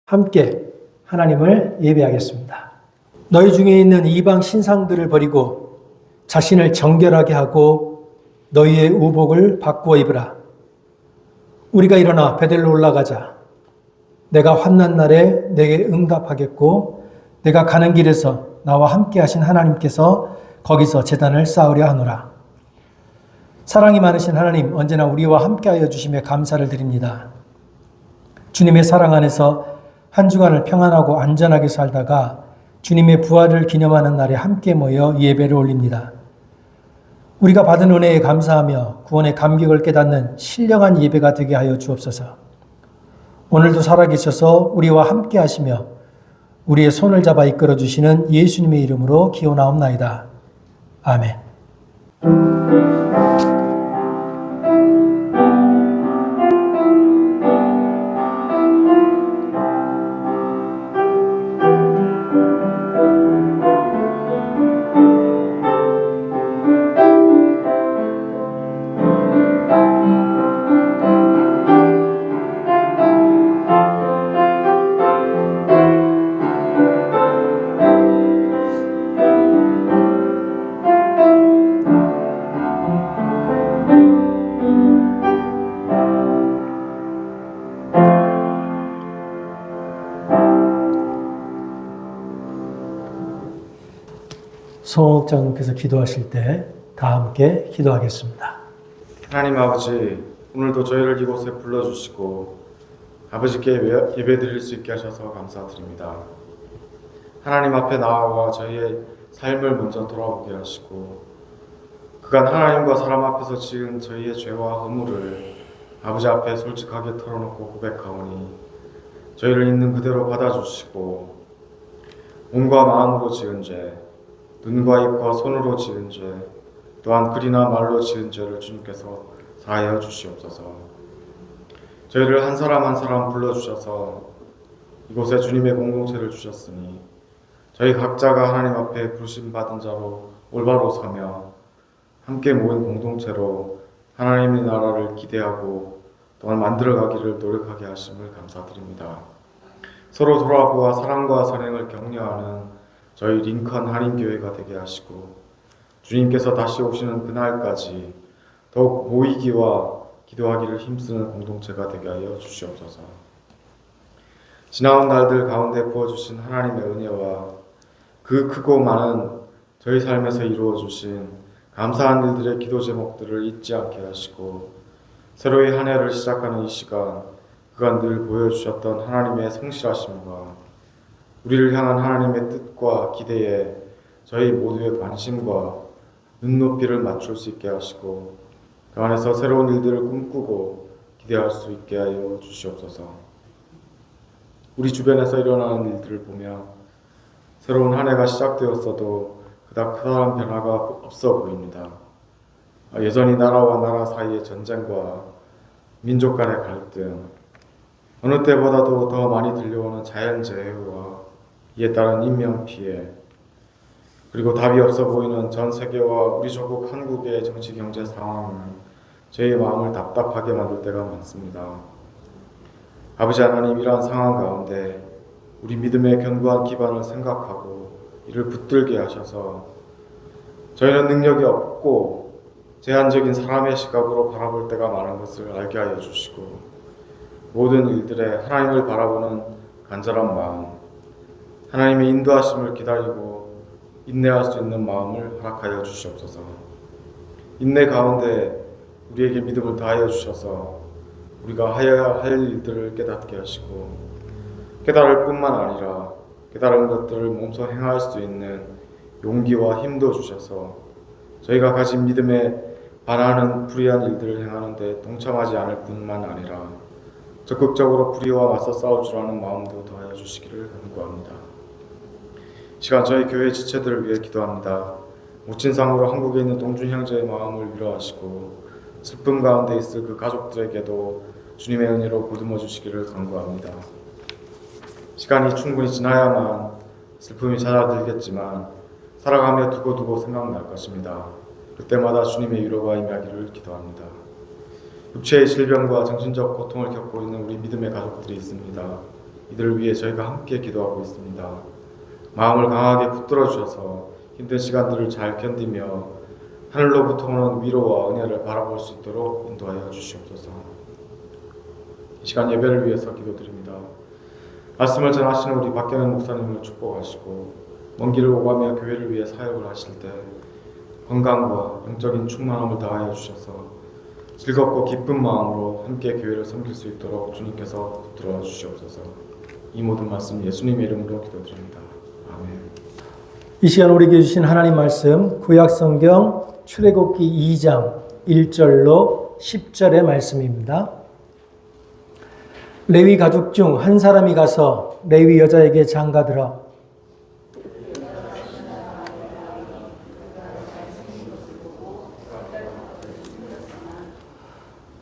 함께 하나님을 예배하겠습니다. 너희 중에 있는 이방 신상들을 버리고 자신을 정결하게 하고 너희의 의복을 바꾸어 입으라. 우리가 일어나 베델로 올라가자. 내가 환난 날에 내게 응답하겠고 내가 가는 길에서 나와 함께 하신 하나님께서 거기서 제단을 쌓으려 하노라. 사랑이 많으신 하나님, 언제나 우리와 함께하여 주심에 감사를 드립니다. 주님의 사랑 안에서 한 주간을 평안하고 안전하게 살다가 주님의 부활을 기념하는 날에 함께 모여 예배를 올립니다. 우리가 받은 은혜에 감사하며 구원의 감격을 깨닫는 신령한 예배가 되게 하여 주옵소서. 오늘도 살아계셔서 우리와 함께 하시며 우리의 손을 잡아 이끌어 주시는 예수님의 이름으로 기원하옵나이다. 아멘. 송옥장님께서 기도하실 때 다 함께 기도하겠습니다. 하나님 아버지, 오늘도 저희를 이곳에 불러주시고 아버지께 예배드릴 수 있게 하셔서 감사드립니다. 하나님 앞에 나아가 저희의 삶을 먼저 돌아보게 하시고 그간 하나님과 사람 앞에서 지은 저희의 죄와 허물을 아버지 앞에 솔직하게 털어놓고 고백하오니 저희를 있는 그대로 받아주시고 몸과 마음으로 지은 죄, 눈과 입과 손으로 지은 죄, 또한 글이나 말로 지은 죄를 주님께서 사하여 주시옵소서. 저희를 한 사람 한 사람 불러주셔서 이곳에 주님의 공동체를 주셨으니 저희 각자가 하나님 앞에 부르심받은 자로 올바로 서며 함께 모인 공동체로 하나님의 나라를 기대하고 또한 만들어가기를 노력하게 하심을 감사드립니다. 서로 돌아보아 사랑과 선행을 격려하는 저희 링컨 한인교회가 되게 하시고 주님께서 다시 오시는 그날까지 더욱 모이기와 기도하기를 힘쓰는 공동체가 되게 하여 주시옵소서. 지나온 날들 가운데 부어주신 하나님의 은혜와 그 크고 많은 저희 삶에서 이루어주신 감사한 일들의 기도 제목들을 잊지 않게 하시고 새로이 한 해를 시작하는 이 시간 그간 늘 보여주셨던 하나님의 성실하심과 우리를 향한 하나님의 뜻과 기대에 저희 모두의 관심과 눈높이를 맞출 수 있게 하시고 그 안에서 새로운 일들을 꿈꾸고 기대할 수 있게 하여 주시옵소서. 우리 주변에서 일어나는 일들을 보며 새로운 한 해가 시작되었어도 그닥 커다란 변화가 없어 보입니다. 여전히 나라와 나라 사이의 전쟁과 민족 간의 갈등, 어느 때보다도 더 많이 들려오는 자연재해와 이에 따른 인명피해, 그리고 답이 없어 보이는 전 세계와 우리 조국 한국의 정치 경제 상황은 저희의 마음을 답답하게 만들 때가 많습니다. 아버지 하나님, 이러한 상황 가운데 우리 믿음의 견고한 기반을 생각하고 이를 붙들게 하셔서 저희는 능력이 없고 제한적인 사람의 시각으로 바라볼 때가 많은 것을 알게 하여 주시고 모든 일들에 하나님을 바라보는 간절한 마음, 하나님의 인도하심을 기다리고 인내할 수 있는 마음을 허락하여 주시옵소서. 인내 가운데 우리에게 믿음을 다하여 주셔서 우리가 하여야 할 일들을 깨닫게 하시고 깨달을 뿐만 아니라 깨달은 것들을 몸소 행할 수 있는 용기와 힘도 주셔서 저희가 가진 믿음에 반하는 불의한 일들을 행하는 데 동참하지 않을 뿐만 아니라 적극적으로 불의와 맞서 싸울 줄 아는 마음도 더하여 주시기를 간구합니다. 시간 저희 교회 지체들을 위해 기도합니다. 모친상으로 한국에 있는 동준 형제의 마음을 위로하시고 슬픔 가운데 있을 그 가족들에게도 주님의 은혜로 보듬어 주시기를 간구합니다. 시간이 충분히 지나야만 슬픔이 잦아들겠지만 살아가며 두고두고 생각날 것입니다. 그때마다 주님의 위로가 임하기를 기도합니다. 육체의 질병과 정신적 고통을 겪고 있는 우리 믿음의 가족들이 있습니다. 이들을 위해 저희가 함께 기도하고 있습니다. 마음을 강하게 붙들어 주셔서 힘든 시간들을 잘 견디며 하늘로부터 오는 위로와 은혜를 바라볼 수 있도록 인도하여 주시옵소서. 이 시간 예배를 위해서 기도드립니다. 말씀을 전하시는 우리 박경현 목사님을 축복하시고 먼 길을 오가며 교회를 위해 사역을 하실 때 건강과 영적인 충만함을 다하여 주셔서 즐겁고 기쁜 마음으로 함께 교회를 섬길 수 있도록 주님께서 붙들어 주시옵소서. 이 모든 말씀 예수님의 이름으로 기도드립니다. 아멘. 이 시간 우리에게 주신 하나님 말씀 구약성경 출애굽기 2장 1절로 10절의 말씀입니다. 레위 가족 중 한 사람이 가서 레위 여자에게 장가들어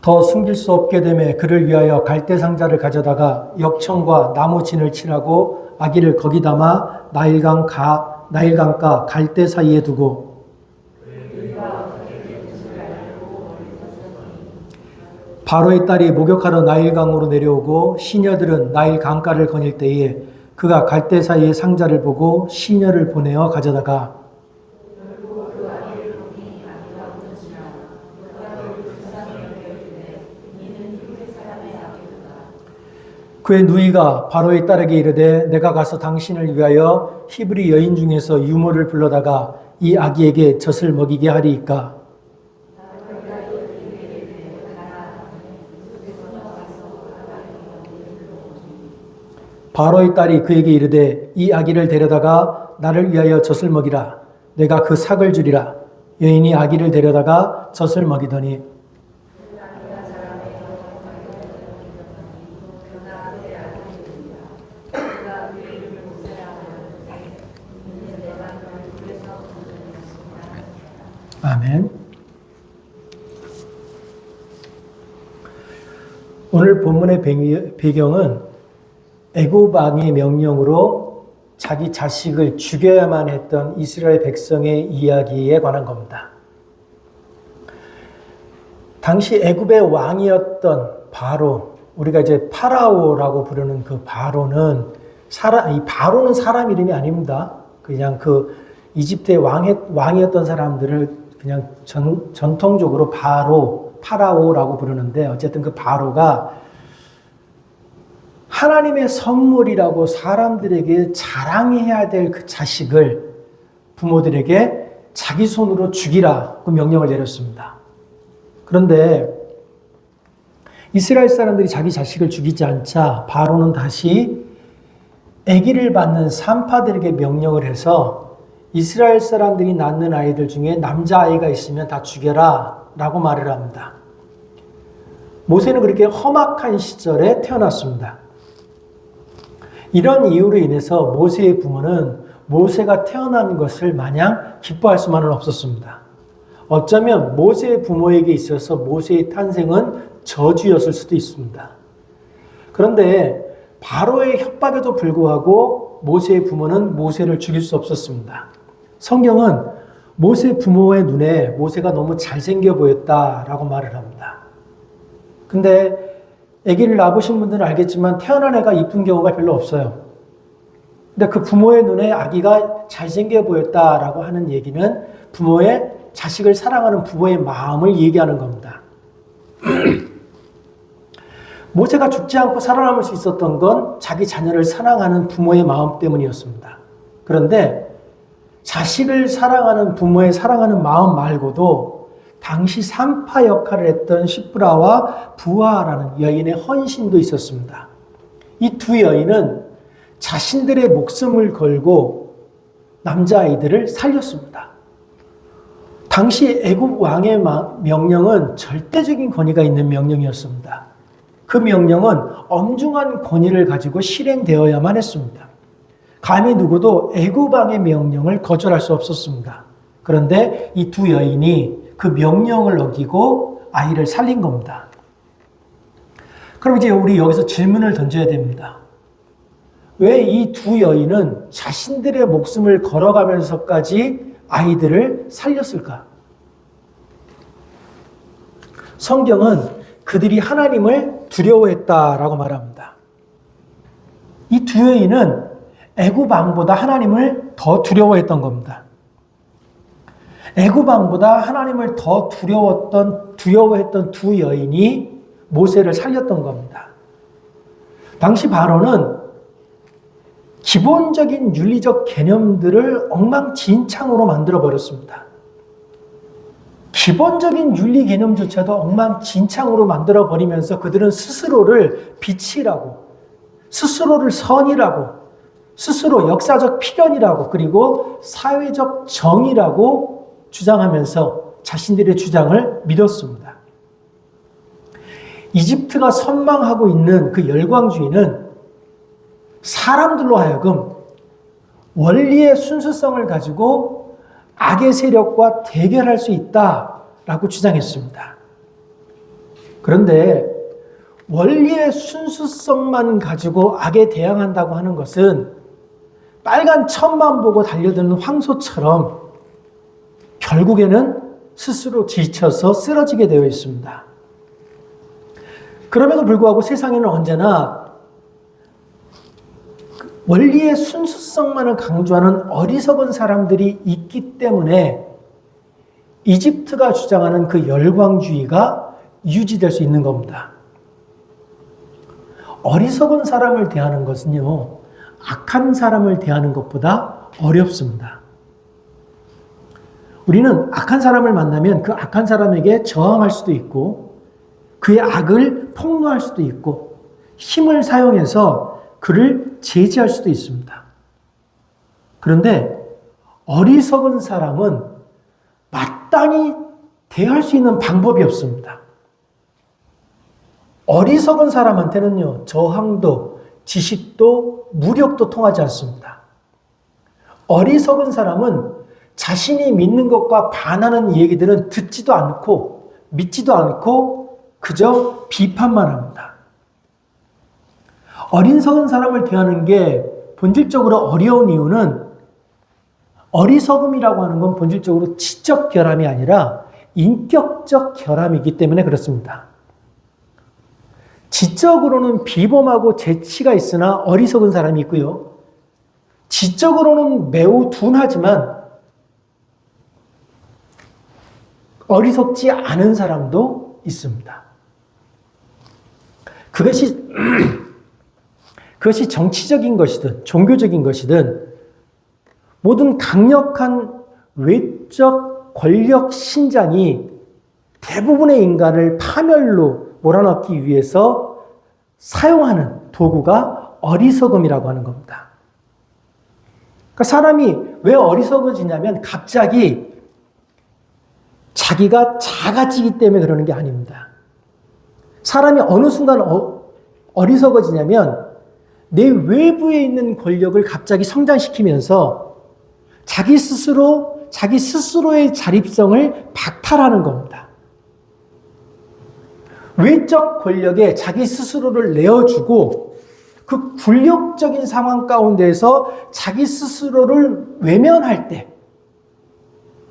더 숨길 수 없게 되매 그를 위하여 갈대 상자를 가져다가 역청과 나무 진을 칠하고 아기를 거기 담아 나일강가 갈대 사이에 두고 바로의 딸이 목욕하러 나일강으로 내려오고 시녀들은 나일 강가를 거닐 때에 그가 갈대 사이의 상자를 보고 시녀를 보내어 가져다가 그의 누이가 바로의 딸에게 이르되 내가 가서 당신을 위하여 히브리 여인 중에서 유모를 불러다가 이 아기에게 젖을 먹이게 하리이까. 바로의 딸이 그에게 이르되 이 아기를 데려다가 나를 위하여 젖을 먹이라. 내가 그 삭을 주리라. 여인이 아기를 데려다가 젖을 먹이더니 아멘. 오늘 본문의 배경은 애굽 왕의 명령으로 자기 자식을 죽여야만 했던 이스라엘 백성의 이야기에 관한 겁니다. 당시 애굽의 왕이었던 바로, 우리가 이제 파라오라고 부르는 그 바로는 이 바로는 사람 이름이 아닙니다. 그냥 그 이집트의 왕이었던 사람들을 그냥 전통적으로 파라오라고 부르는데, 어쨌든 그 바로가 하나님의 선물이라고 사람들에게 자랑해야 될 그 자식을 부모들에게 자기 손으로 죽이라고 명령을 내렸습니다. 그런데 이스라엘 사람들이 자기 자식을 죽이지 않자 바로는 다시 아기를 받는 산파들에게 명령을 해서 이스라엘 사람들이 낳는 아이들 중에 남자아이가 있으면 다 죽여라 라고 말을 합니다. 모세는 그렇게 험악한 시절에 태어났습니다. 이런 이유로 인해서 모세의 부모는 모세가 태어난 것을 마냥 기뻐할 수만은 없었습니다. 어쩌면 모세의 부모에게 있어서 모세의 탄생은 저주였을 수도 있습니다. 그런데 바로의 협박에도 불구하고 모세의 부모는 모세를 죽일 수 없었습니다. 성경은 모세 부모의 눈에 모세가 너무 잘생겨 보였다라고 말을 합니다. 근데 아기를 낳으신 분들은 알겠지만 태어난 애가 이쁜 경우가 별로 없어요. 근데 그 부모의 눈에 아기가 잘생겨 보였다라고 하는 얘기는 부모의 자식을 사랑하는 부모의 마음을 얘기하는 겁니다. 모세가 죽지 않고 살아남을 수 있었던 건 자기 자녀를 사랑하는 부모의 마음 때문이었습니다. 그런데 자식을 사랑하는 부모의 사랑하는 마음 말고도 당시 산파 역할을 했던 시브라와 부하라는 여인의 헌신도 있었습니다. 이 두 여인은 자신들의 목숨을 걸고 남자아이들을 살렸습니다. 당시 애굽 왕의 명령은 절대적인 권위가 있는 명령이었습니다. 그 명령은 엄중한 권위를 가지고 실행되어야만 했습니다. 감히 누구도 애굽 왕의 명령을 거절할 수 없었습니다. 그런데 이 두 여인이 그 명령을 어기고 아이를 살린 겁니다. 그럼 이제 우리 여기서 질문을 던져야 됩니다. 왜 이 두 여인은 자신들의 목숨을 걸어가면서까지 아이들을 살렸을까? 성경은 그들이 하나님을 두려워했다라고 말합니다. 이 두 여인은 애굽 왕보다 하나님을 더 두려워했던 겁니다. 애굽 왕보다 하나님을 더 두려워했던 두 여인이 모세를 살렸던 겁니다. 당시 바로는 기본적인 윤리적 개념들을 엉망진창으로 만들어 버렸습니다. 기본적인 윤리 개념조차도 엉망진창으로 만들어 버리면서 그들은 스스로를 빛이라고, 스스로를 선이라고, 스스로 역사적 필연이라고, 그리고 사회적 정의라고 주장하면서 자신들의 주장을 믿었습니다. 이집트가 선망하고 있는 그 열광주의는 사람들로 하여금 원리의 순수성을 가지고 악의 세력과 대결할 수 있다라고 주장했습니다. 그런데 원리의 순수성만 가지고 악에 대항한다고 하는 것은 빨간 천만 보고 달려드는 황소처럼 결국에는 스스로 지쳐서 쓰러지게 되어 있습니다. 그럼에도 불구하고 세상에는 언제나 원리의 순수성만을 강조하는 어리석은 사람들이 있기 때문에 이집트가 주장하는 그 열광주의가 유지될 수 있는 겁니다. 어리석은 사람을 대하는 것은요, 악한 사람을 대하는 것보다 어렵습니다. 우리는 악한 사람을 만나면 그 악한 사람에게 저항할 수도 있고 그의 악을 폭로할 수도 있고 힘을 사용해서 그를 제지할 수도 있습니다. 그런데 어리석은 사람은 마땅히 대할 수 있는 방법이 없습니다. 어리석은 사람한테는요, 저항도, 지식도, 무력도 통하지 않습니다. 어리석은 사람은 자신이 믿는 것과 반하는 얘기들은 듣지도 않고, 믿지도 않고, 그저 비판만 합니다. 어리석은 사람을 대하는 게 본질적으로 어려운 이유는 어리석음이라고 하는 건 본질적으로 지적 결함이 아니라 인격적 결함이기 때문에 그렇습니다. 지적으로는 비범하고 재치가 있으나 어리석은 사람이 있고요. 지적으로는 매우 둔하지만 어리석지 않은 사람도 있습니다. 그것이 정치적인 것이든 종교적인 것이든 모든 강력한 외적 권력 신장이 대부분의 인간을 파멸로 몰아넣기 위해서 사용하는 도구가 어리석음이라고 하는 겁니다. 그러니까 사람이 왜 어리석어지냐면 갑자기 자기가 작아지기 때문에 그러는 게 아닙니다. 사람이 어느 순간 어리석어지냐면 내 외부에 있는 권력을 갑자기 성장시키면서 자기 스스로의 자립성을 박탈하는 겁니다. 외적 권력에 자기 스스로를 내어주고 그 굴욕적인 상황 가운데에서 자기 스스로를 외면할 때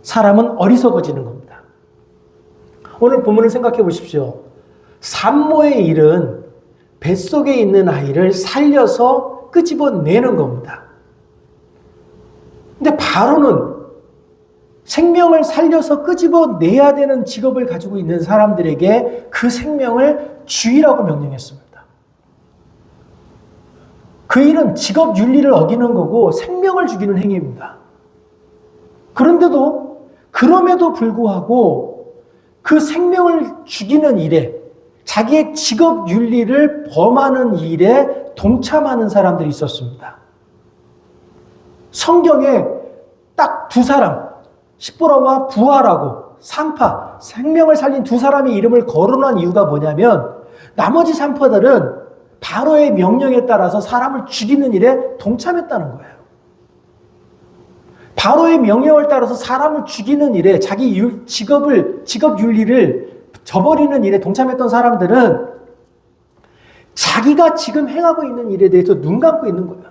사람은 어리석어지는 겁니다. 오늘 본문을 생각해 보십시오. 산모의 일은 뱃속에 있는 아이를 살려서 끄집어내는 겁니다. 근데 바로는 생명을 살려서 끄집어내야 되는 직업을 가지고 있는 사람들에게 그 생명을 죽이라고 명령했습니다. 그 일은 직업 윤리를 어기는 거고 생명을 죽이는 행위입니다. 그럼에도 불구하고 그 생명을 죽이는 일에 자기의 직업 윤리를 범하는 일에 동참하는 사람들이 있었습니다. 성경에 딱 두 사람, 십보라와 부하라고 산파, 생명을 살린 두 사람의 이름을 거론한 이유가 뭐냐면 나머지 산파들은 바로의 명령에 따라서 사람을 죽이는 일에 동참했다는 거예요. 바로의 명령을 따라서 사람을 죽이는 일에 자기 직업 윤리를 저버리는 일에 동참했던 사람들은 자기가 지금 행하고 있는 일에 대해서 눈 감고 있는 거예요.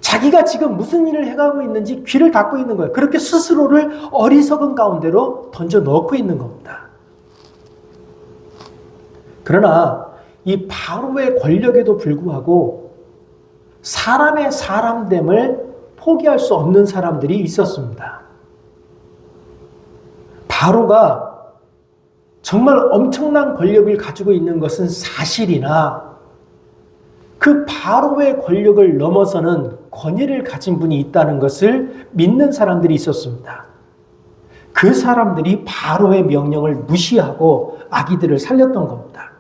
자기가 지금 무슨 일을 행하고 있는지 귀를 닫고 있는 거예요. 그렇게 스스로를 어리석은 가운데로 던져 넣고 있는 겁니다. 그러나 이 바로의 권력에도 불구하고 사람의 사람됨을 포기할 수 없는 사람들이 있었습니다. 바로가 정말 엄청난 권력을 가지고 있는 것은 사실이나 그 바로의 권력을 넘어서는 권위를 가진 분이 있다는 것을 믿는 사람들이 있었습니다. 그 사람들이 바로의 명령을 무시하고 아기들을 살렸던 겁니다.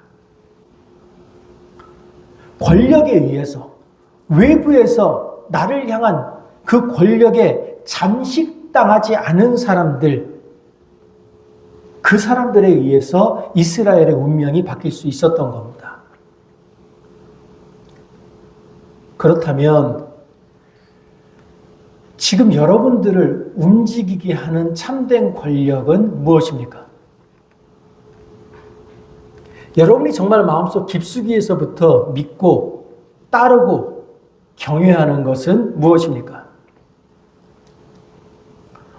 권력에 의해서 외부에서 나를 향한 그 권력에 잠식당하지 않은 사람들, 그 사람들에 의해서 이스라엘의 운명이 바뀔 수 있었던 겁니다. 그렇다면 지금 여러분들을 움직이게 하는 참된 권력은 무엇입니까? 여러분이 정말 마음속 깊숙이에서부터 믿고 따르고 경외하는 것은 무엇입니까?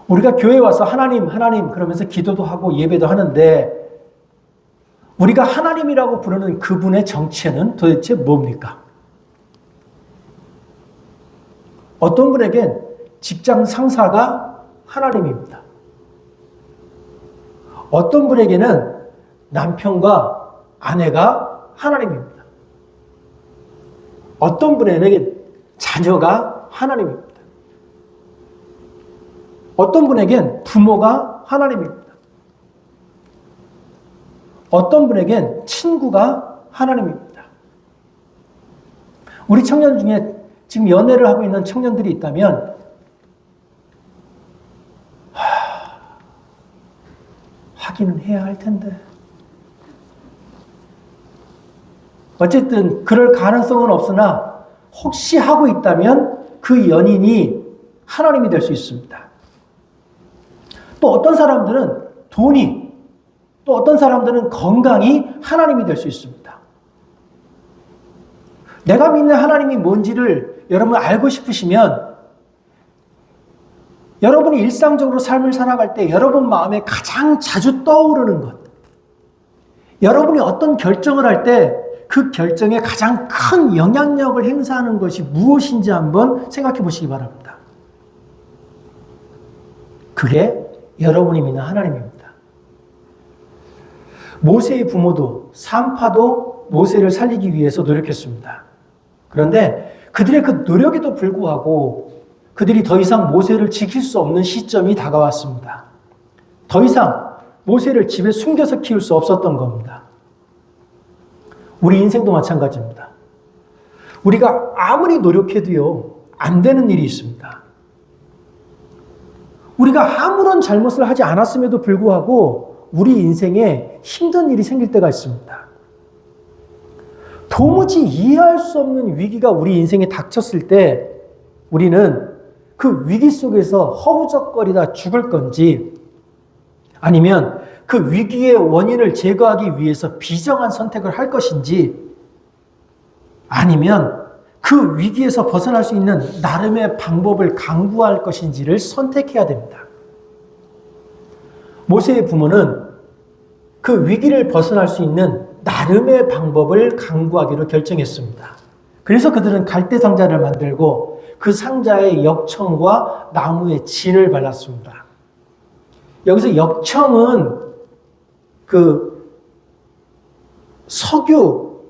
우리가 교회에 와서 하나님, 하나님 그러면서 기도도 하고 예배도 하는데 우리가 하나님이라고 부르는 그분의 정체는 도대체 뭡니까? 어떤 분에겐 직장 상사가 하나님입니다. 어떤 분에게는 남편과 아내가 하나님입니다. 어떤 분에게는 자녀가 하나님입니다. 어떤 분에겐 부모가 하나님입니다. 어떤 분에겐 친구가 하나님입니다. 우리 청년 중에 지금 연애를 하고 있는 청년들이 있다면 하기는 해야 할 텐데 어쨌든 그럴 가능성은 없으나 혹시 하고 있다면 그 연인이 하나님이 될 수 있습니다. 또 어떤 사람들은 돈이, 또 어떤 사람들은 건강이 하나님이 될 수 있습니다. 내가 믿는 하나님이 뭔지를 여러분 알고 싶으시면 여러분이 일상적으로 삶을 살아갈 때 여러분 마음에 가장 자주 떠오르는 것, 여러분이 어떤 결정을 할 때 그 결정에 가장 큰 영향력을 행사하는 것이 무엇인지 한번 생각해 보시기 바랍니다. 그게 여러분이 믿는 하나님입니다. 모세의 부모도 산파도 모세를 살리기 위해서 노력했습니다. 그런데 그들의 그 노력에도 불구하고 그들이 더 이상 모세를 지킬 수 없는 시점이 다가왔습니다. 더 이상 모세를 집에 숨겨서 키울 수 없었던 겁니다. 우리 인생도 마찬가지입니다. 우리가 아무리 노력해도요, 안 되는 일이 있습니다. 우리가 아무런 잘못을 하지 않았음에도 불구하고 우리 인생에 힘든 일이 생길 때가 있습니다. 도무지 이해할 수 없는 위기가 우리 인생에 닥쳤을 때 우리는 그 위기 속에서 허우적거리다 죽을 건지 아니면 그 위기의 원인을 제거하기 위해서 비정한 선택을 할 것인지 아니면 그 위기에서 벗어날 수 있는 나름의 방법을 강구할 것인지를 선택해야 됩니다. 모세의 부모는 그 위기를 벗어날 수 있는 나름의 방법을 강구하기로 결정했습니다. 그래서 그들은 갈대 상자를 만들고 그 상자에 역청과 나무의 진을 발랐습니다. 여기서 역청은 그 석유,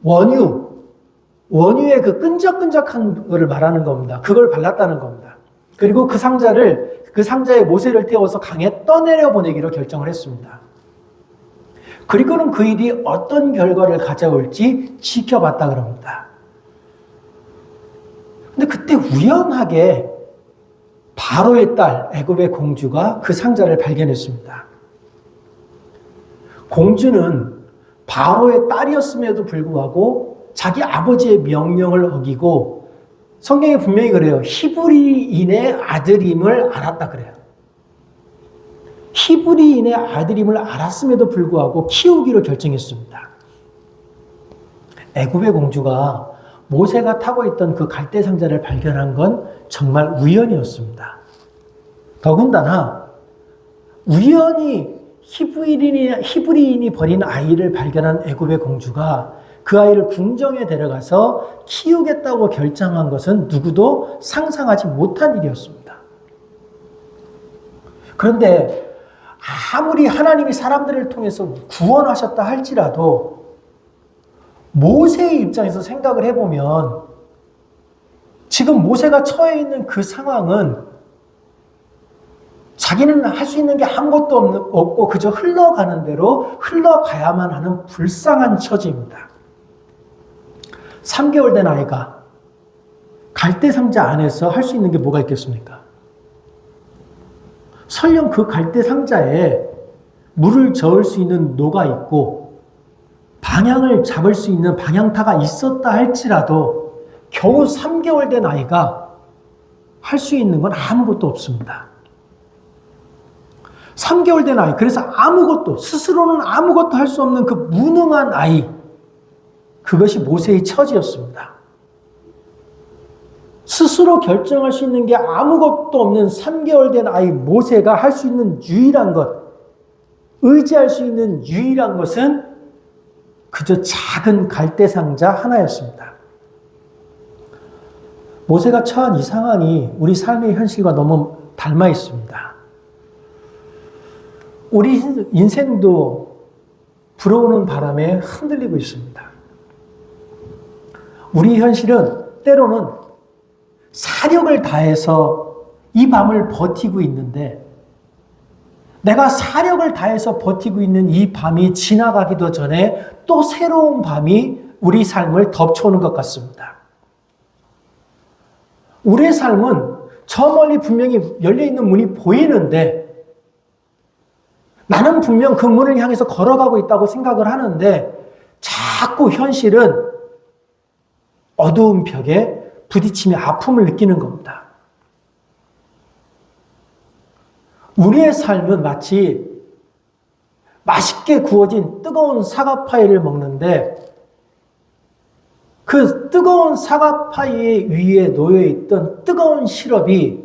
원유의 그 끈적끈적한 것을 말하는 겁니다. 그걸 발랐다는 겁니다. 그리고 그 상자에 모세를 태워서 강에 떠내려 보내기로 결정을 했습니다. 그리고는 그 일이 어떤 결과를 가져올지 지켜봤다 그럽니다. 근데 그때 우연하게 바로의 딸 애굽의 공주가 그 상자를 발견했습니다. 공주는 바로의 딸이었음에도 불구하고 자기 아버지의 명령을 어기고 성경에 분명히 그래요. 히브리인의 아들임을 알았다 그래요. 히브리인의 아들임을 알았음에도 불구하고 키우기로 결정했습니다. 애굽의 공주가 모세가 타고 있던 그 갈대 상자를 발견한 건 정말 우연이었습니다. 더군다나 우연히 히브리인이 버린 아이를 발견한 애굽의 공주가 그 아이를 궁정에 데려가서 키우겠다고 결정한 것은 누구도 상상하지 못한 일이었습니다. 그런데 아무리 하나님이 사람들을 통해서 구원하셨다 할지라도 모세의 입장에서 생각을 해보면 지금 모세가 처해 있는 그 상황은 자기는 할 수 있는 게 아무것도 없고 그저 흘러가는 대로 흘러가야만 하는 불쌍한 처지입니다. 3개월 된 아이가 갈대상자 안에서 할 수 있는 게 뭐가 있겠습니까? 설령 그 갈대상자에 물을 저을 수 있는 노가 있고 방향을 잡을 수 있는 방향타가 있었다 할지라도 겨우 3개월 된 아이가 할 수 있는 건 아무것도 없습니다. 3개월 된 아이, 그래서 아무것도, 스스로는 아무것도 할 수 없는 그 무능한 아이, 그것이 모세의 처지였습니다. 스스로 결정할 수 있는 게 아무것도 없는 3개월 된 아이 모세가 할 수 있는 유일한 것, 의지할 수 있는 유일한 것은 그저 작은 갈대상자 하나였습니다. 모세가 처한 이 상황이 우리 삶의 현실과 너무 닮아 있습니다. 우리 인생도 불어오는 바람에 흔들리고 있습니다. 우리 현실은 때로는 사력을 다해서 이 밤을 버티고 있는데 내가 사력을 다해서 버티고 있는 이 밤이 지나가기도 전에 또 새로운 밤이 우리 삶을 덮쳐오는 것 같습니다. 우리의 삶은 저 멀리 분명히 열려있는 문이 보이는데 나는 분명 그 문을 향해서 걸어가고 있다고 생각을 하는데 자꾸 현실은 어두운 벽에 부딪히며 아픔을 느끼는 겁니다. 우리의 삶은 마치 맛있게 구워진 뜨거운 사과파이를 먹는데 그 뜨거운 사과파이 위에 놓여있던 뜨거운 시럽이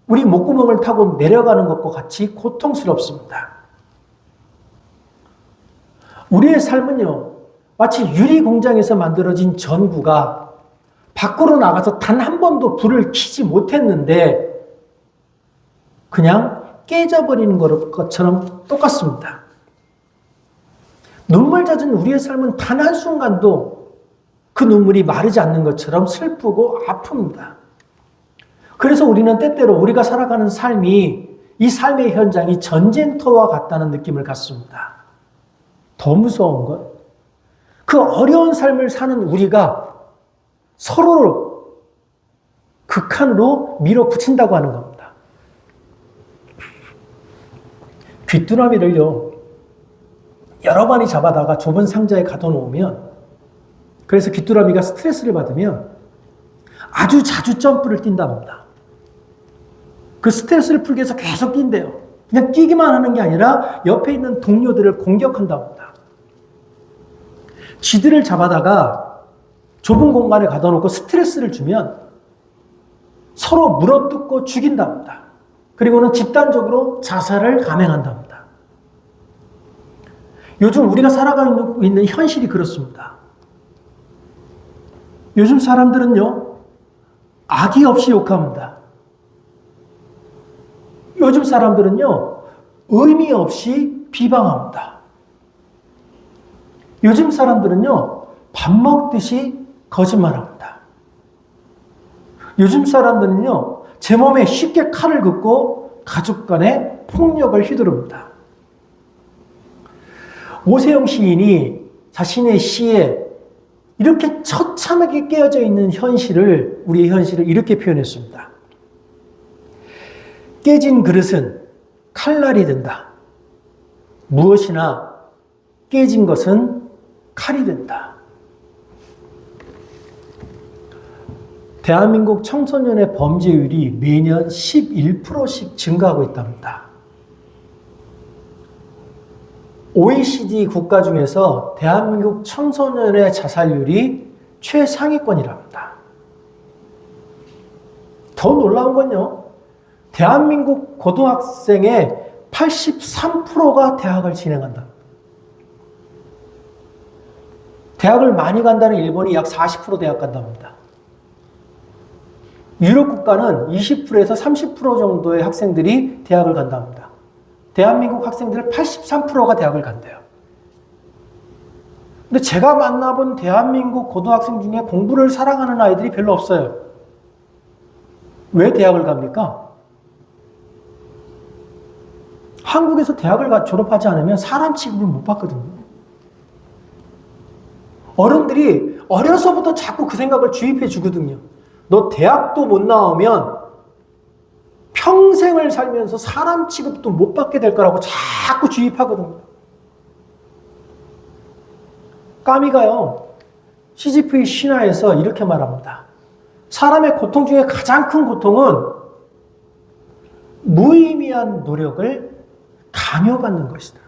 우리 목구멍을 타고 내려가는 것과 같이 고통스럽습니다. 우리의 삶은요, 마치 유리공장에서 만들어진 전구가 밖으로 나가서 단 한 번도 불을 켜지 못했는데 그냥 깨져버리는 것처럼 똑같습니다. 눈물 젖은 우리의 삶은 단 한순간도 그 눈물이 마르지 않는 것처럼 슬프고 아픕니다. 그래서 우리는 때때로 우리가 살아가는 삶이 이 삶의 현장이 전쟁터와 같다는 느낌을 갖습니다. 더 무서운 건 그 어려운 삶을 사는 우리가 서로를 극한으로 밀어붙인다고 하는 겁니다. 귀뚜라미를요, 여러 마리 잡아다가 좁은 상자에 가둬놓으면, 그래서 귀뚜라미가 스트레스를 받으면 아주 자주 점프를 뛴답니다. 그 스트레스를 풀기 위해서 계속 뛴대요. 그냥 뛰기만 하는 게 아니라 옆에 있는 동료들을 공격한답니다. 쥐들을 잡아다가 좁은 공간에 가둬놓고 스트레스를 주면 서로 물어뜯고 죽인답니다. 그리고는 집단적으로 자살을 감행한답니다. 요즘 우리가 살아가고 있는 현실이 그렇습니다. 요즘 사람들은요, 악의 없이 욕합니다. 요즘 사람들은요, 의미 없이 비방합니다. 요즘 사람들은요, 밥 먹듯이 거짓말합니다. 요즘 사람들은요, 제 몸에 쉽게 칼을 긋고 가족 간에 폭력을 휘두릅니다. 오세영 시인이 자신의 시에 이렇게 처참하게 깨어져 있는 현실을, 우리의 현실을 이렇게 표현했습니다. 깨진 그릇은 칼날이 된다. 무엇이나 깨진 것은 칼이 된다. 대한민국 청소년의 범죄율이 매년 11%씩 증가하고 있답니다. OECD 국가 중에서 대한민국 청소년의 자살률이 최상위권이랍니다. 더 놀라운 건요, 대한민국 고등학생의 83%가 대학을 진행한다. 대학을 많이 간다는 일본이 약 40% 대학 간답니다. 유럽 국가는 20%에서 30% 정도의 학생들이 대학을 간답니다. 대한민국 학생들 83%가 대학을 간대요. 근데 제가 만나본 대한민국 고등학생 중에 공부를 사랑하는 아이들이 별로 없어요. 왜 대학을 갑니까? 한국에서 대학을 졸업하지 않으면 사람 취급을 못 받거든요. 어른들이 어려서부터 자꾸 그 생각을 주입해 주거든요. 너 대학도 못 나오면 평생을 살면서 사람 취급도 못 받게 될 거라고 자꾸 주입하거든요. 까미가요, 시지프의 신화에서 이렇게 말합니다. 사람의 고통 중에 가장 큰 고통은 무의미한 노력을 강요받는 것이다.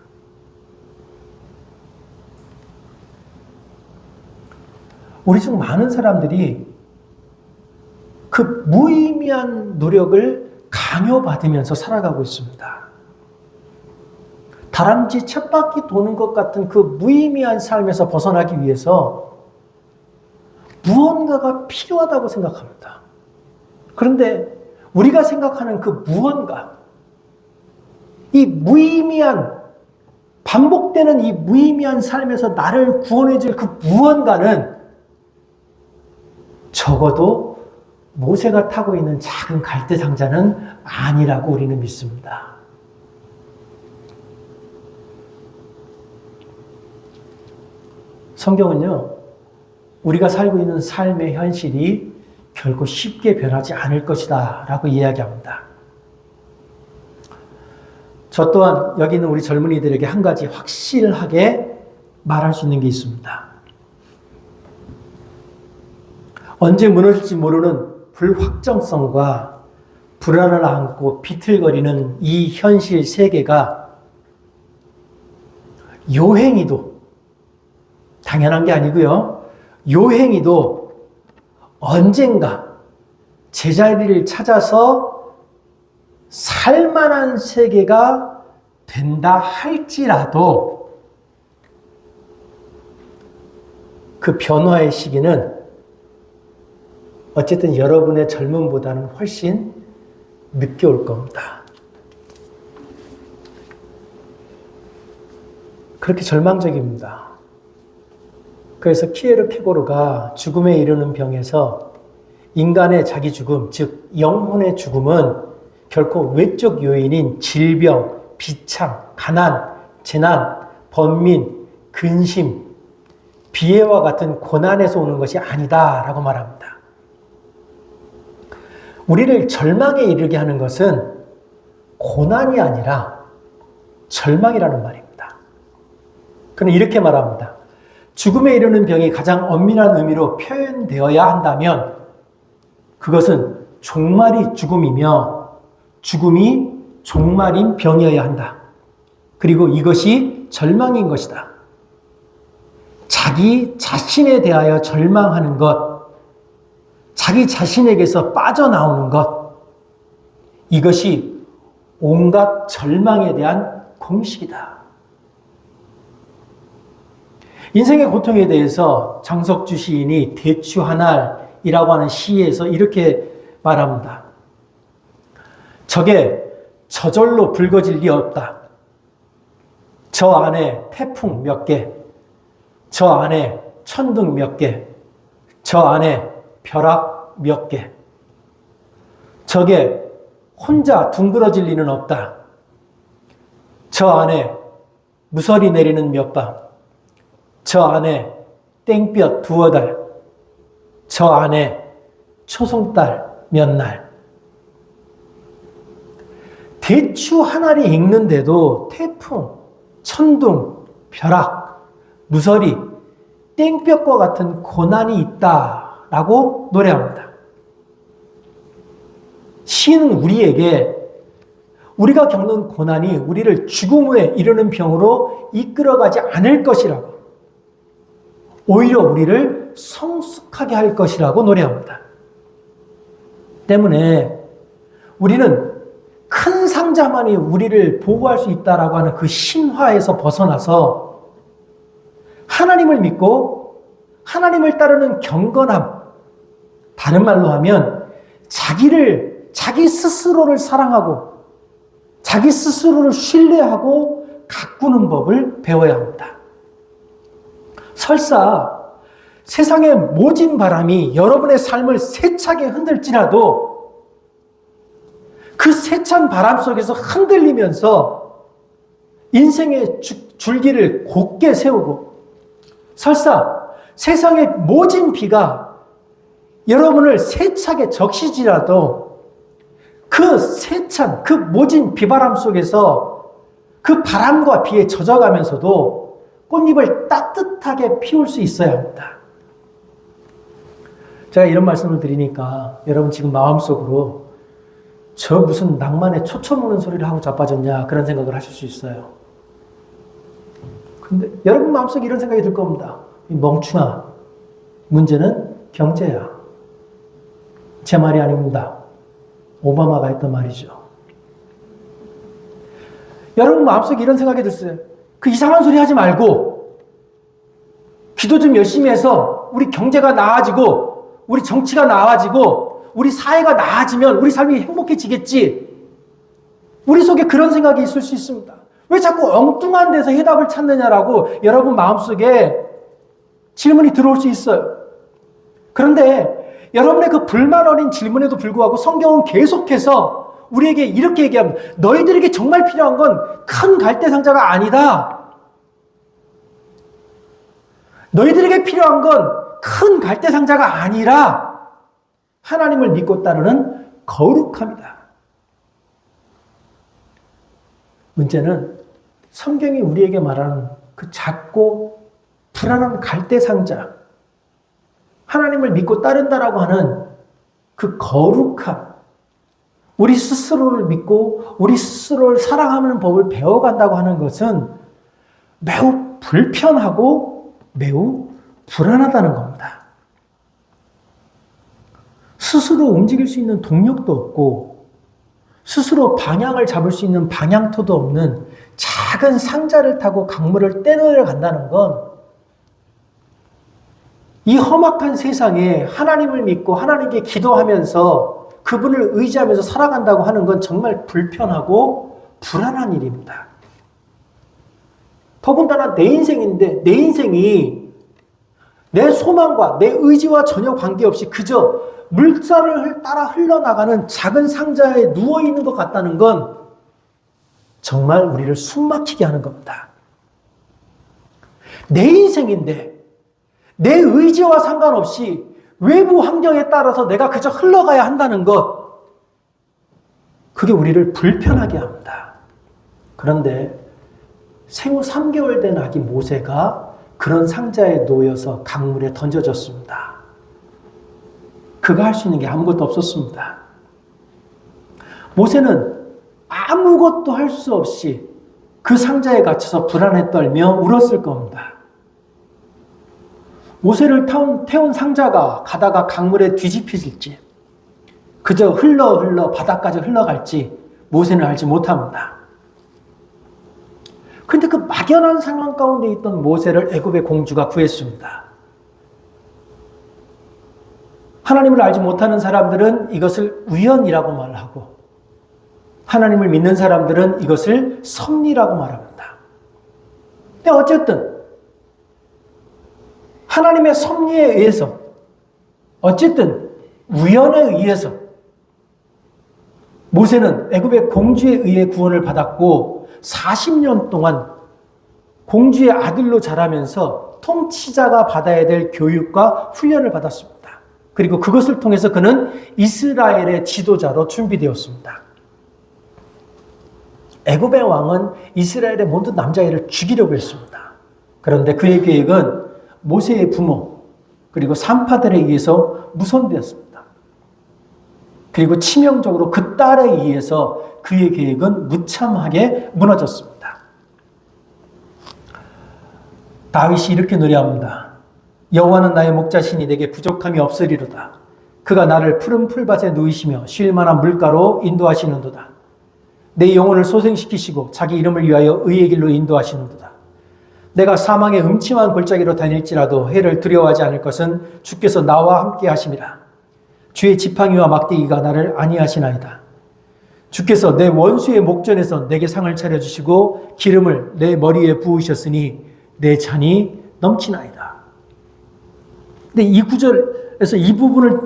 우리 중 많은 사람들이 그 무의미한 노력을 강요받으면서 살아가고 있습니다. 다람쥐 쳇바퀴 도는 것 같은 그 무의미한 삶에서 벗어나기 위해서 무언가가 필요하다고 생각합니다. 그런데 우리가 생각하는 그 무언가, 이 무의미한, 반복되는 이 무의미한 삶에서 나를 구원해줄 그 무언가는 적어도 모세가 타고 있는 작은 갈대 상자는 아니라고 우리는 믿습니다. 성경은요, 우리가 살고 있는 삶의 현실이 결코 쉽게 변하지 않을 것이다 라고 이야기합니다. 저 또한 여기 있는 우리 젊은이들에게 한 가지 확실하게 말할 수 있는 게 있습니다. 언제 무너질지 모르는 불확정성과 불안을 안고 비틀거리는 이 현실 세계가 요행이도, 당연한 게 아니고요, 요행이도 언젠가 제자리를 찾아서 살만한 세계가 된다 할지라도 그 변화의 시기는 어쨌든 여러분의 젊음보다는 훨씬 늦게 올 겁니다. 그렇게 절망적입니다. 그래서 키에르 케고르가 죽음에 이르는 병에서 인간의 자기 죽음, 즉 영혼의 죽음은 결코 외적 요인인 질병, 비창, 가난, 재난, 번민, 근심, 비애와 같은 고난에서 오는 것이 아니다라고 말합니다. 우리를 절망에 이르게 하는 것은 고난이 아니라 절망이라는 말입니다. 그는 이렇게 말합니다. 죽음에 이르는 병이 가장 엄밀한 의미로 표현되어야 한다면 그것은 종말이 죽음이며 죽음이 종말인 병이어야 한다. 그리고 이것이 절망인 것이다. 자기 자신에 대하여 절망하는 것, 자기 자신에게서 빠져나오는 것, 이것이 온갖 절망에 대한 공식이다. 인생의 고통에 대해서 장석주 시인이 대추 한 알이라고 하는 시에서 이렇게 말합니다. 저게 저절로 붉어질 리 없다. 저 안에 태풍 몇 개, 저 안에 천둥 몇 개, 저 안에 벼락 몇 개. 저게 혼자 둥그러질 리는 없다. 저 안에 무서리 내리는 몇 밤, 저 안에 땡볕 두어 달, 저 안에 초송달 몇 날. 대추 한 알이 익는데도 태풍, 천둥, 벼락, 무서리, 땡볕과 같은 고난이 있다라고 노래합니다. 시인은 우리에게 우리가 겪는 고난이 우리를 죽음에 이르는 병으로 이끌어가지 않을 것이라고, 오히려 우리를 성숙하게 할 것이라고 노래합니다. 때문에 우리는 큰 상자만이 우리를 보호할 수 있다라고 하는 그 신화에서 벗어나서 하나님을 믿고 하나님을 따르는 경건함, 다른 말로 하면 자기 스스로를 사랑하고 자기 스스로를 신뢰하고 가꾸는 법을 배워야 합니다. 설사 세상의 모진 바람이 여러분의 삶을 세차게 흔들지라도 그 세찬 바람 속에서 흔들리면서 인생의 줄기를 곧게 세우고, 설사 세상의 모진 비가 여러분을 세차게 적시지라도 그 세찬, 그 모진 비바람 속에서 그 바람과 비에 젖어가면서도 꽃잎을 따뜻하게 피울 수 있어야 합니다. 제가 이런 말씀을 드리니까 여러분 지금 마음속으로 저 무슨 낭만에 초점 오는 소리를 하고 자빠졌냐 그런 생각을 하실 수 있어요. 근데 여러분 마음속에 이런 생각이 들 겁니다. 이 멍충아, 문제는 경제야. 제 말이 아닙니다. 오바마가 했던 말이죠. 여러분 마음속에 이런 생각이 들었어요. 그 이상한 소리 하지 말고 기도 좀 열심히 해서 우리 경제가 나아지고 우리 정치가 나아지고 우리 사회가 나아지면 우리 삶이 행복해지겠지. 우리 속에 그런 생각이 있을 수 있습니다. 왜 자꾸 엉뚱한 데서 해답을 찾느냐라고 여러분 마음속에 질문이 들어올 수 있어요. 그런데 여러분의 그 불만 어린 질문에도 불구하고 성경은 계속해서 우리에게 이렇게 얘기합니다. 너희들에게 정말 필요한 건 큰 갈대 상자가 아니다. 너희들에게 필요한 건 큰 갈대 상자가 아니라 하나님을 믿고 따르는 거룩함이다. 문제는 성경이 우리에게 말하는 그 작고 불안한 갈대 상자, 하나님을 믿고 따른다라고 하는 그 거룩함, 우리 스스로를 믿고 우리 스스로를 사랑하는 법을 배워간다고 하는 것은 매우 불편하고 매우 불안하다는 겁니다. 스스로 움직일 수 있는 동력도 없고 스스로 방향을 잡을 수 있는 방향토도 없는 작은 상자를 타고 강물을 떼내려 간다는 건 이 험악한 세상에 하나님을 믿고 하나님께 기도하면서 그분을 의지하면서 살아간다고 하는 건 정말 불편하고 불안한 일입니다. 더군다나 내 인생인데 내 인생이 내 소망과 내 의지와 전혀 관계없이 그저 물살을 따라 흘러나가는 작은 상자에 누워있는 것 같다는 건 정말 우리를 숨막히게 하는 겁니다. 내 인생인데 내 의지와 상관없이 외부 환경에 따라서 내가 그저 흘러가야 한다는 것, 그게 우리를 불편하게 합니다. 그런데 생후 3개월 된 아기 모세가 그런 상자에 놓여서 강물에 던져졌습니다. 그가 할 수 있는 게 아무것도 없었습니다. 모세는 아무것도 할 수 없이 그 상자에 갇혀서 불안에 떨며 울었을 겁니다. 모세를 태운 상자가 가다가 강물에 뒤집혀질지 그저 흘러 바닥까지 흘러갈지 모세는 알지 못합니다. 그런데 그 막연한 상황 가운데 있던 모세를 애굽의 공주가 구했습니다. 하나님을 알지 못하는 사람들은 이것을 우연이라고 말하고 하나님을 믿는 사람들은 이것을 섭리라고 말합니다. 근데 어쨌든 하나님의 섭리에 의해서, 어쨌든 우연에 의해서 모세는 애굽의 공주에 의해 구원을 받았고 40년 동안 공주의 아들로 자라면서 통치자가 받아야 될 교육과 훈련을 받았습니다. 그리고 그것을 통해서 그는 이스라엘의 지도자로 준비되었습니다. 애굽의 왕은 이스라엘의 모든 남자애를 죽이려고 했습니다. 그런데 그의 계획은 모세의 부모 그리고 산파들에 의해서 무선되었습니다. 그리고 치명적으로 그 딸에 의해서 그의 계획은 무참하게 무너졌습니다. 다윗이 이렇게 노래합니다. 여호와는 나의 목자시니 내게 부족함이 없으리로다. 그가 나를 푸른 풀밭에 누이시며 쉴 만한 물가로 인도하시는도다. 내 영혼을 소생시키시고 자기 이름을 위하여 의의 길로 인도하시는도다. 내가 사망의 음침한 골짜기로 다닐지라도 해를 두려워하지 않을 것은 주께서 나와 함께 하심이라. 주의 지팡이와 막대기가 나를 안위하시나이다. 주께서 내 원수의 목전에서 내게 상을 차려주시고 기름을 내 머리에 부으셨으니 내 잔이 넘치나이다. 근데 이 구절에서 이 부분을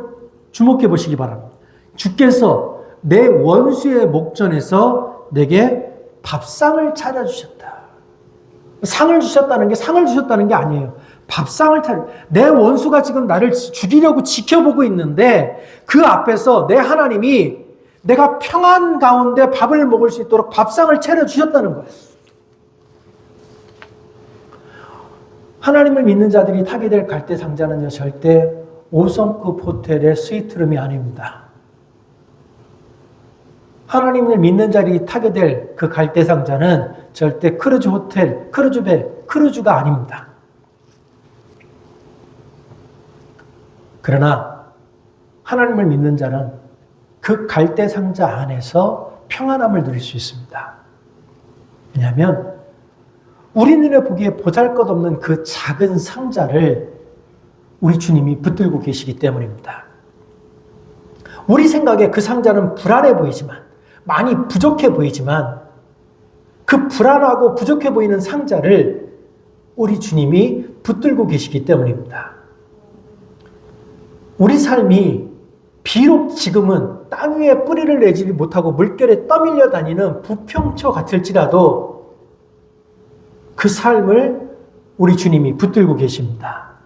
주목해 보시기 바랍니다. 주께서 내 원수의 목전에서 내게 밥상을 차려주셨다. 상을 주셨다는 게 아니에요. 밥상을 차려. 내 원수가 지금 나를 죽이려고 지켜보고 있는데 그 앞에서 내 하나님이 내가 평안 가운데 밥을 먹을 수 있도록 밥상을 차려주셨다는 거예요. 하나님을 믿는 자들이 타게 될 갈대상자는요, 절대 5성급 호텔의 스위트룸이 아닙니다. 하나님을 믿는 자들이 타게 될 그 갈대상자는 절대 크루즈 호텔, 크루즈배, 크루즈가 아닙니다. 그러나 하나님을 믿는 자는 그 갈대상자 안에서 평안함을 누릴 수 있습니다. 왜냐하면 우리 눈에 보기에 보잘것없는 그 작은 상자를 우리 주님이 붙들고 계시기 때문입니다. 우리 생각에 그 상자는 불안해 보이지만, 많이 부족해 보이지만 그 불안하고 부족해 보이는 상자를 우리 주님이 붙들고 계시기 때문입니다. 우리 삶이 비록 지금은 땅 위에 뿌리를 내지 못하고 물결에 떠밀려 다니는 부평초 같을지라도 그 삶을 우리 주님이 붙들고 계십니다.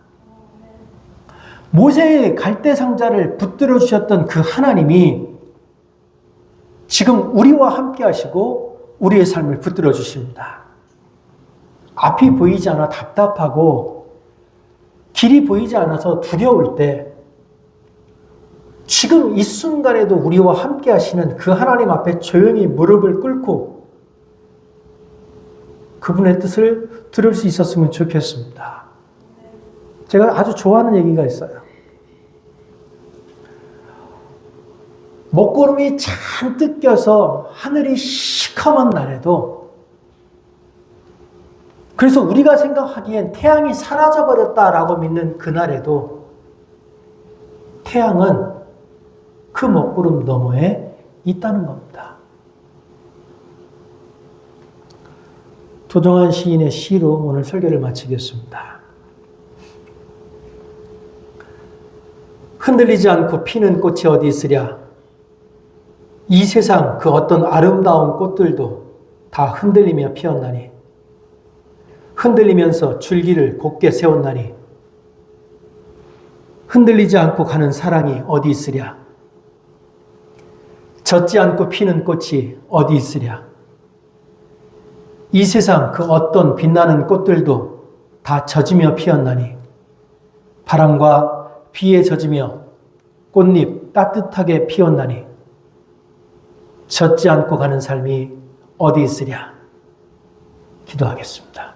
모세의 갈대상자를 붙들어 주셨던 그 하나님이 지금 우리와 함께 하시고 우리의 삶을 붙들어 주십니다. 앞이 보이지 않아 답답하고 길이 보이지 않아서 두려울 때 지금 이 순간에도 우리와 함께 하시는 그 하나님 앞에 조용히 무릎을 꿇고 그분의 뜻을 들을 수 있었으면 좋겠습니다. 제가 아주 좋아하는 얘기가 있어요. 먹구름이 잔뜩 껴서 하늘이 시커먼 날에도, 그래서 우리가 생각하기엔 태양이 사라져버렸다라고 믿는 그날에도 태양은 그 먹구름 너머에 있다는 겁니다. 도정환 시인의 시로 오늘 설교를 마치겠습니다. 흔들리지 않고 피는 꽃이 어디 있으랴. 이 세상 그 어떤 아름다운 꽃들도 다 흔들리며 피었나니, 흔들리면서 줄기를 곧게 세웠나니, 흔들리지 않고 가는 사랑이 어디 있으랴. 젖지 않고 피는 꽃이 어디 있으랴. 이 세상 그 어떤 빛나는 꽃들도 다 젖으며 피었나니, 바람과 비에 젖으며 꽃잎 따뜻하게 피었나니, 젖지 않고 가는 삶이 어디 있으랴. 기도하겠습니다.